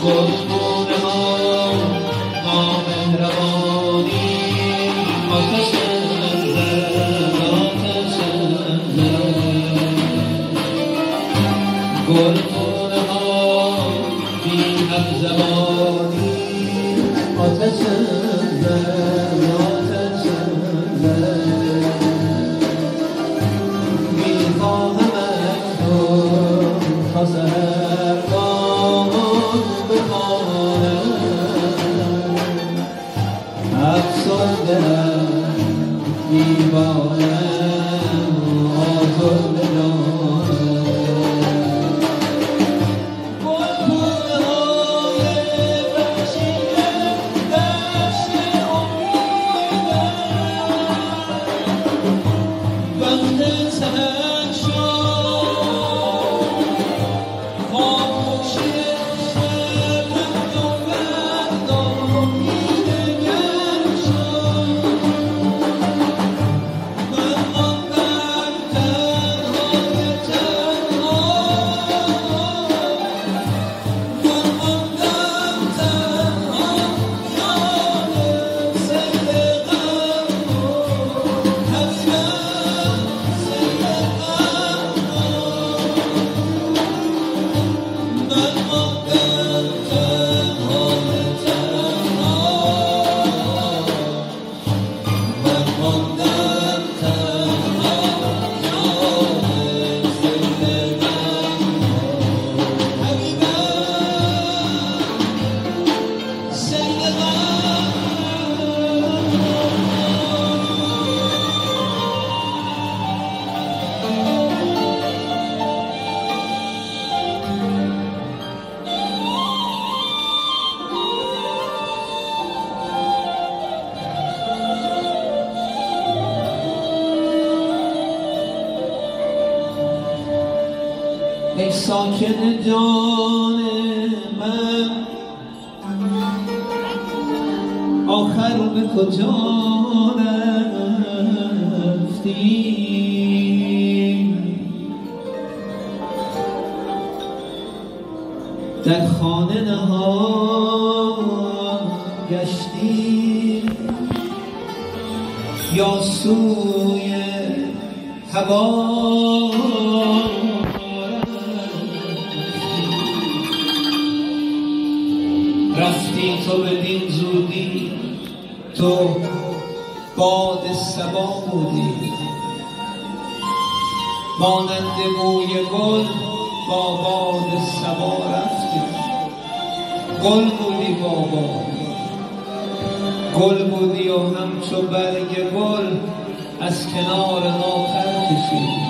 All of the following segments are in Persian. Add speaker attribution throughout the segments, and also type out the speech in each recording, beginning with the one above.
Speaker 1: گلگونه ها نامهربانی آتش انزل آتش انزل گلگونه ها بی هم زبانی آتش انزل آتش انزل میخواهم از تو تا سحرگاه بخوانم افسرده‌ام دیوانه‌ام آزرده جانم گلگونه‌های وحشی دشت امیدم وقت سحر شد خاموشی شب فردا دیدگر شد من ماندم تنهای تنها من ماندم تنها یاد سیل غم حبیبم سیل غم من ماندم تنهای تنها من ماندم تنها یاد سیل غم حبیبم سیل غم ای ساکن جان من آخر به کجا رفتی در خانه نهان گشتی یا سوی هوا رفتی تو بدین زودی تو باد صبا بودی مانند موی گل با باد صبا رفتی گل بودی بابا گل بودی و همچو برگ گل از کنار ناخر کشیدی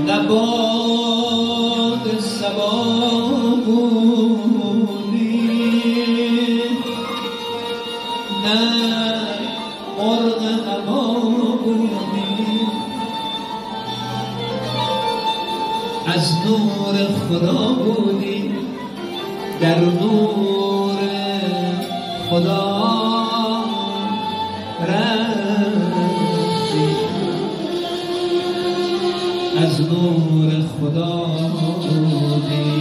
Speaker 1: نه باد صبا بودی نه مرغ هوا بودی از نور خدا بودی در نور خدا رفتی از نور خدا بودی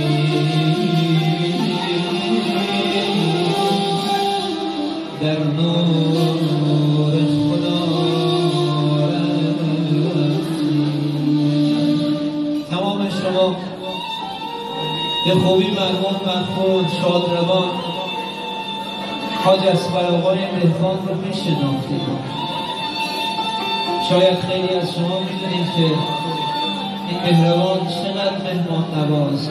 Speaker 1: در نور خدا رفتی تمام شما به خوبی مرحوم محمود شادروان حاج اصغر آقای دهقان رو میشناختید شاید خیلی از شما میدونید که این مهربان چقدر مهمان نواز